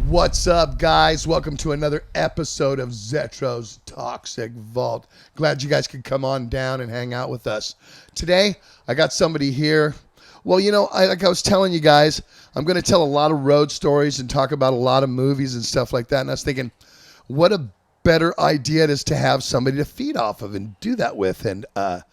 What's up, guys? Welcome to another episode of Zetro's Toxic Vault. Glad you guys could come on down and hang out with us. Today, I got somebody here. Well, like I was telling you guys, I'm going to tell a lot of road stories and talk about a lot of movies and stuff like that. And I was thinking, what a better idea it is to have somebody to feed off of and do that with. And I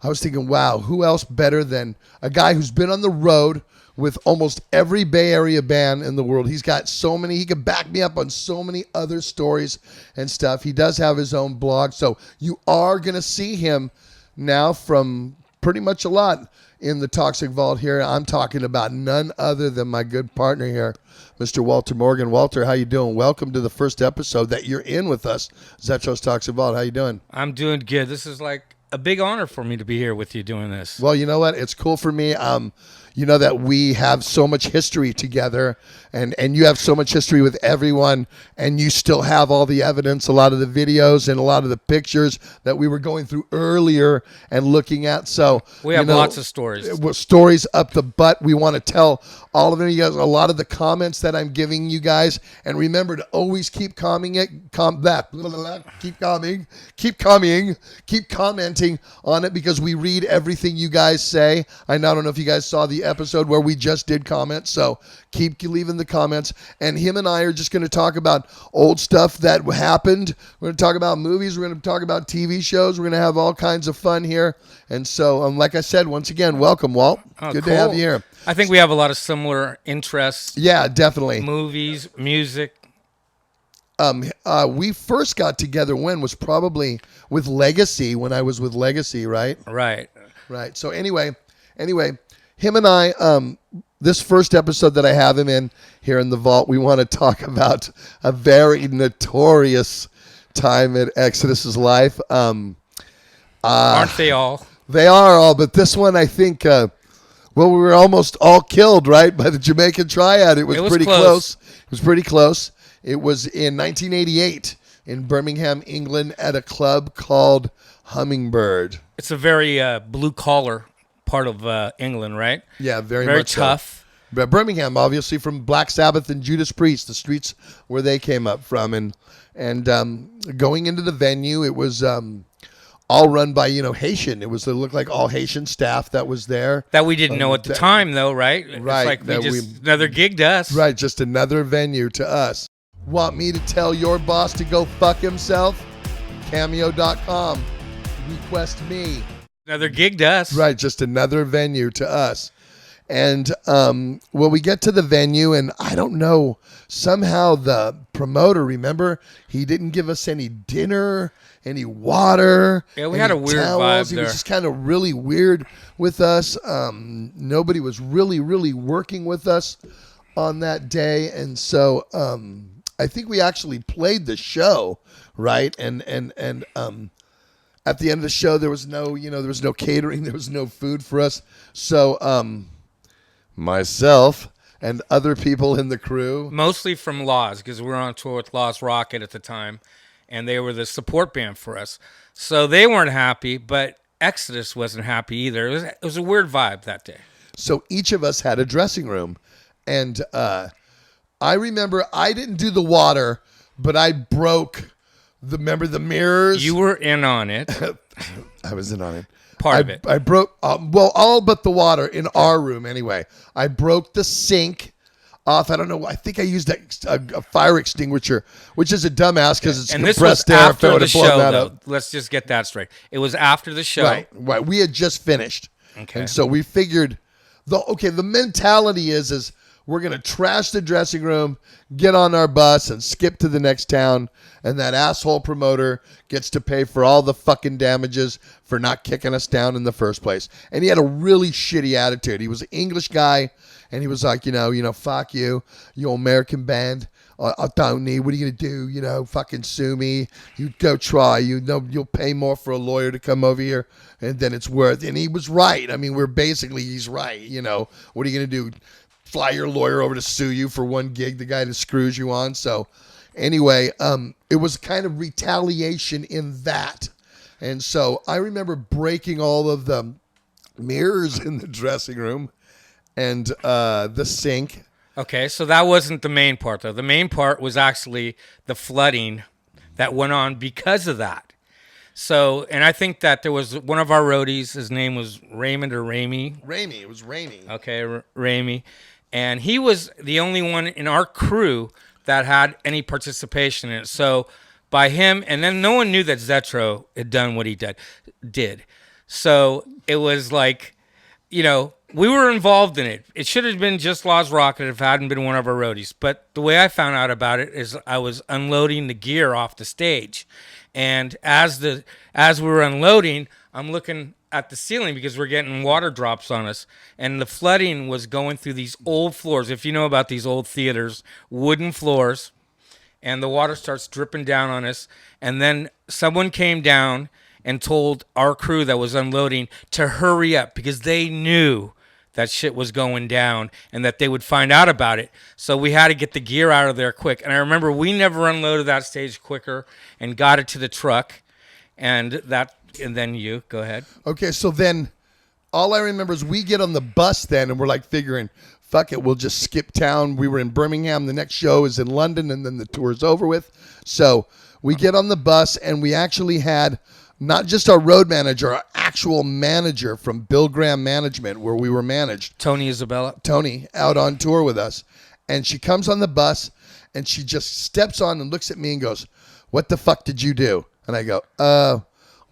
was thinking, wow, who else better than a guy who's been on the road with almost every Bay Area band in the world. He's got so many, he can back me up on so many other stories and stuff. He does have his own blog. So you are going to see him now from pretty much a lot in the Toxic Vault here. I'm talking about none other than my good partner here, Mr. Walter Morgan. Walter, how you doing? Welcome to the first episode that you're in with us, Zetro's Toxic Vault. How you doing? I'm doing good. This is like a big honor for me to be here with you doing this. Well, you know what? It's cool for me. You know that we have so much history together, and you have so much history with everyone, and you still have all the evidence, a lot of the videos and a lot of the pictures that we were going through earlier and looking at. So we have lots of stories. Stories up the butt. We want to tell all of them. You guys, a lot of the comments that I'm giving you guys, and remember to always keep keep commenting on it, because we read everything you guys say. I don't know if you guys saw the episode where we just did comments, so keep leaving the comments. And him and I are just going to talk about old stuff that happened. We're going to talk about movies. We're going to talk about TV shows. We're going to have all kinds of fun here. And so, like I said, once again, welcome, Walt. Good to have you here. I think we have a lot of similar interests. Yeah, definitely. Movies, music. We first got together when was probably with Legacy, when I was with Legacy, right? Right. So anyway, him and I, this first episode that I have him in here in the vault, we want to talk about a very notorious time in Exodus's life. Aren't they all? They are all, but this one, I think, we were almost all killed, right, by the Jamaican triad. It was pretty close. It was pretty close. It was in 1988 in Birmingham, England, at a club called Hummingbird. It's a very blue-collar part of England, right? Yeah, very much tough. So. But Birmingham, obviously, from Black Sabbath and Judas Priest, the streets where they came up from. And going into the venue, it was all run by, Haitian. It looked like all Haitian staff that was there. That we didn't know at the time, though, right? Right. It's like another gig to us. Right, just another venue to us. Want me to tell your boss to go fuck himself? Cameo.com. Request me. Another gig to us. Right, just another venue to us. And we get to the venue, and I don't know, somehow the promoter, remember, he didn't give us any dinner, any water. Yeah, we had a weird vibe there. He was just kind of really weird with us. Nobody was really, really working with us on that day. And so I think we actually played the show, right? And at the end of the show, there was no catering, there was no food for us. So myself and other people in the crew, mostly from Laws, because we were on tour with Laws Rocket at the time, and they were the support band for us. So they weren't happy, but Exodus wasn't happy either. It was a weird vibe that day. So each of us had a dressing room, and I remember I didn't do the water, but I broke the mirrors. You were in on it. I was in on it. Part of it. I broke, all but the water in our room anyway. I broke the sink off. I don't know. I think I used a fire extinguisher, which is a dumbass because it's compressed air. After the show, though. Let's just get that straight. It was after the show. Right. We had just finished. Okay. And so we figured, the mentality is we're going to trash the dressing room, get on our bus, and skip to the next town. And that asshole promoter gets to pay for all the fucking damages for not kicking us down in the first place. And he had a really shitty attitude. He was an English guy, and he was like, fuck you, you American band. I don't need, what are you going to do? Fucking sue me. You go try. You'll pay more for a lawyer to come over here, and then it's worth. And he was right. I mean, he's right. What are you going to do? Fly your lawyer over to sue you for one gig, the guy that screws you on. So anyway, it was kind of retaliation in that. And so I remember breaking all of the mirrors in the dressing room and the sink. Okay, so that wasn't the main part, though. The main part was actually the flooding that went on because of that. So, and I think that there was one of our roadies, his name was Raymond or Ramey. Ramey. It was Ramey. Okay, Ramey. And he was the only one in our crew that had any participation in it. So, by him, and then no one knew that Zetro had done what he did. So, it was like, we were involved in it. It should have been just Laws Rocket if it hadn't been one of our roadies. But the way I found out about it is I was unloading the gear off the stage. And as we were unloading, I'm looking at the ceiling because we're getting water drops on us. And the flooding was going through these old floors. If you know about these old theaters, wooden floors. And the water starts dripping down on us. And then someone came down and told our crew that was unloading to hurry up because they knew that shit was going down and that they would find out about it. So we had to get the gear out of there quick. And I remember we never unloaded that stage quicker and got it to the truck. And then you, go ahead. Okay, so then all I remember is we get on the bus then and we're like figuring, fuck it, we'll just skip town. We were in Birmingham. The next show is in London and then the tour's over with. So we get on the bus and we actually had not just our road manager, our actual manager from Bill Graham Management, where we were managed. Tony Isabella. Tony, out on tour with us. And she comes on the bus, and she just steps on and looks at me and goes, "What the fuck did you do?" And I go,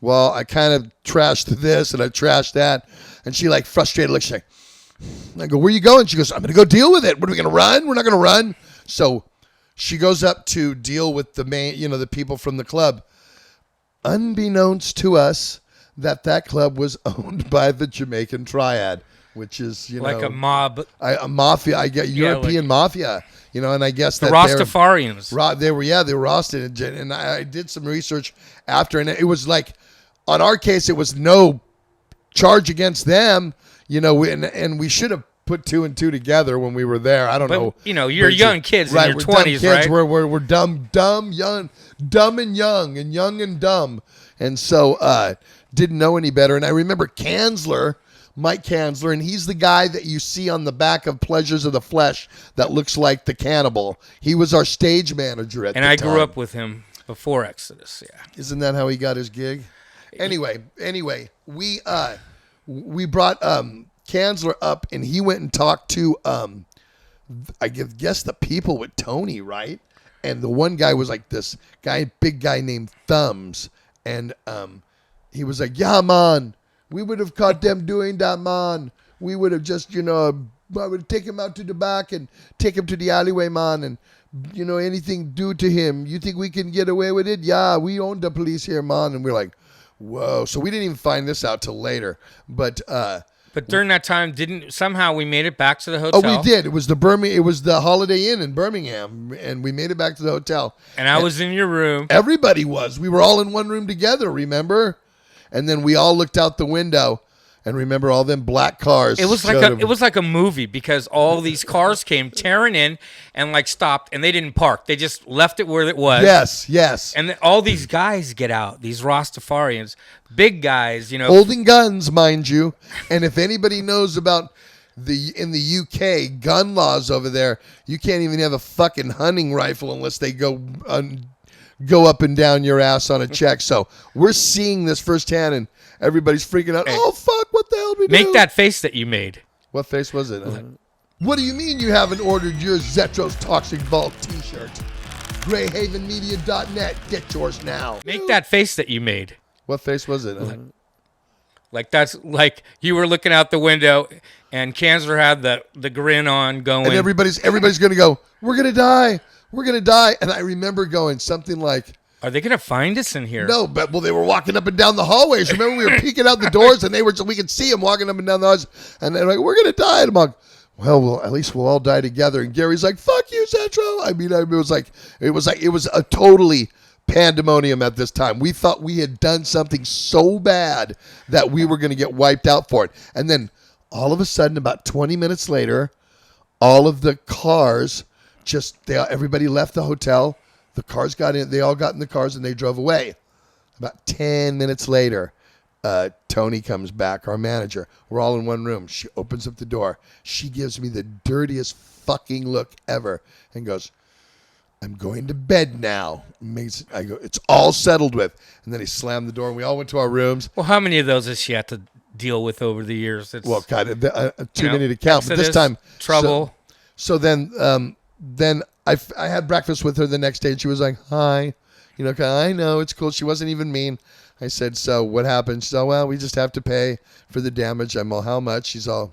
well, I kind of trashed this, and I trashed that. And she, like, frustrated looks like, I go, "Where are you going?" She goes, "I'm going to go deal with it. What, are we going to run? We're not going to run." So she goes up to deal with the the people from the club. Unbeknownst to us, that club was owned by the Jamaican Triad, which is, like a mob. A mafia, I get European mafia, and I guess the that Rastafarians. They were Austin, and I did some research after, and it was like, on our case, it was no charge against them, and we should have put two and two together when we were there. I don't know. You're young kids in your 20s, right? We're dumb, young, and young and dumb. And so didn't know any better. And I remember Mike Kanzler, and he's the guy that you see on the back of Pleasures of the Flesh that looks like the cannibal. He was our stage manager at the time. And I grew up with him before Exodus, yeah. Isn't that how he got his gig? Anyway, we brought Kanzler up, and he went and talked to, I guess the people with Tony, right? And the one guy was like this big guy named Thumbs. And he was like, "Yeah, man, we would have caught them doing that, man. We would have just, I would take him out to the back and take him to the alleyway, man, and, anything do to him. You think we can get away with it? Yeah, we own the police here, man." And we're like, whoa. So we didn't even find this out till later. But during that time, somehow we made it back to the hotel? Oh, we did. It was the Holiday Inn in Birmingham, and we made it back to the hotel. And I was in your room. Everybody was. We were all in one room together, remember? And then we all looked out the window, and remember all them black cars. It was like a movie because all these cars came tearing in and like stopped, and they didn't park. They just left it where it was. Yes. And then all these guys get out, these Rastafarians, big guys, holding guns, mind you. And if anybody knows about in the UK gun laws over there, you can't even have a fucking hunting rifle unless they go up and down your ass on a check. So we're seeing this firsthand, and everybody's freaking out. Hey, oh, fuck, what the hell did we do? Make that face that you made. What face was it? What do you mean you haven't ordered your Zetro's Toxic Vault t-shirt? GreyhavenMedia.net. Get yours now. Make that face that you made. What face was it? Like that's like you were looking out the window and Kanzler had the grin on going. And everybody's going to go, "We're going to die. We're going to die." And I remember going something like, "Are they going to find us in here?" No, but they were walking up and down the hallways. Remember, we were peeking out the doors, and we could see them walking up and down the hallways. And they're like, "We're going to die." And I'm like, well, at least we'll all die together. And Gary's like, "Fuck you, Zetro." I mean, it was a totally pandemonium at this time. We thought we had done something so bad that we were going to get wiped out for it. And then all of a sudden, about 20 minutes later, all of the cars everybody left the hotel. The cars got in. They all got in the cars and they drove away. About 10 minutes later, Tony comes back, our manager. We're all in one room. She opens up the door. She gives me the dirtiest fucking look ever, and goes, I'm going to bed now. I go, it's all settled with. And then he slammed the door, and we all went to our rooms. Well, how many of those has she had to deal with over the years? It's, Well, kind of too many to count. But this time, trouble. So then I had breakfast with her the next day, and she was like, "Hi, I know it's cool." She wasn't even mean. I said, "So what happened?" She's all, "Well, we just have to pay for the damage." I'm all, "How much?" She's all,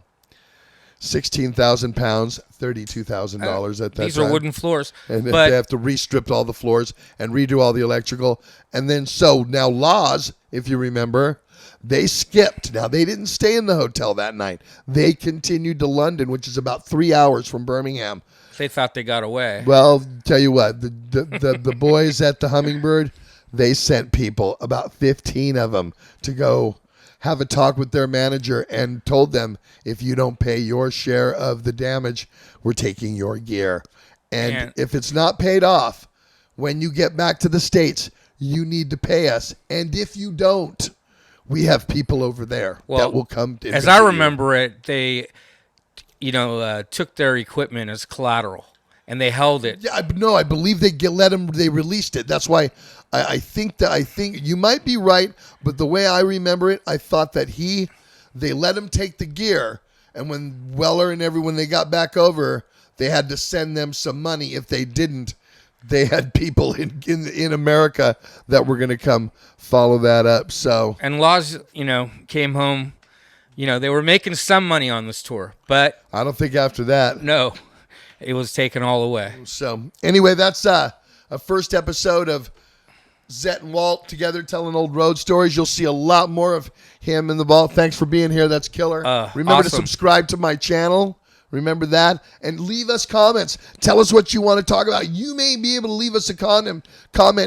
16,000 pounds, $32,000 at that time. These are wooden floors. And but they have to re-strip all the floors and redo all the electrical. And then, so now Laws, if you remember, they skipped. Now, they didn't stay in the hotel that night. They continued to London, which is about 3 hours from Birmingham. they thought they got away. Well, tell you what, the boys at the Hummingbird, they sent people, about 15 of them, to go have a talk with their manager and told them, if you don't pay your share of the damage, we're taking your gear. And if it's not paid off, when you get back to the States, you need to pay us. And if you don't, we have people over there that will come. As I remember it, they, took their equipment as collateral and they held it. Yeah, no, I believe they released it. That's why I think you might be right, but the way I remember it, I thought that they let him take the gear, and when Weller and everyone, they got back over, they had to send them some money. If they didn't, they had people in America that were going to come follow that up. So, and Laws, came home. They were making some money on this tour, but I don't think after that. No, it was taken all away. So anyway, that's a first episode of Zet and Walt together telling old road stories. You'll see a lot more of him in the vault. Thanks for being here. That's killer. Remember to subscribe to my channel. Remember that. And leave us comments. Tell us what you want to talk about. You may be able to leave us a comment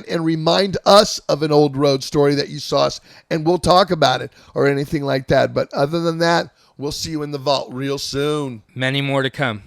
and remind us of an old road story that you saw us, and we'll talk about it or anything like that. But other than that, we'll see you in the vault real soon. Many more to come.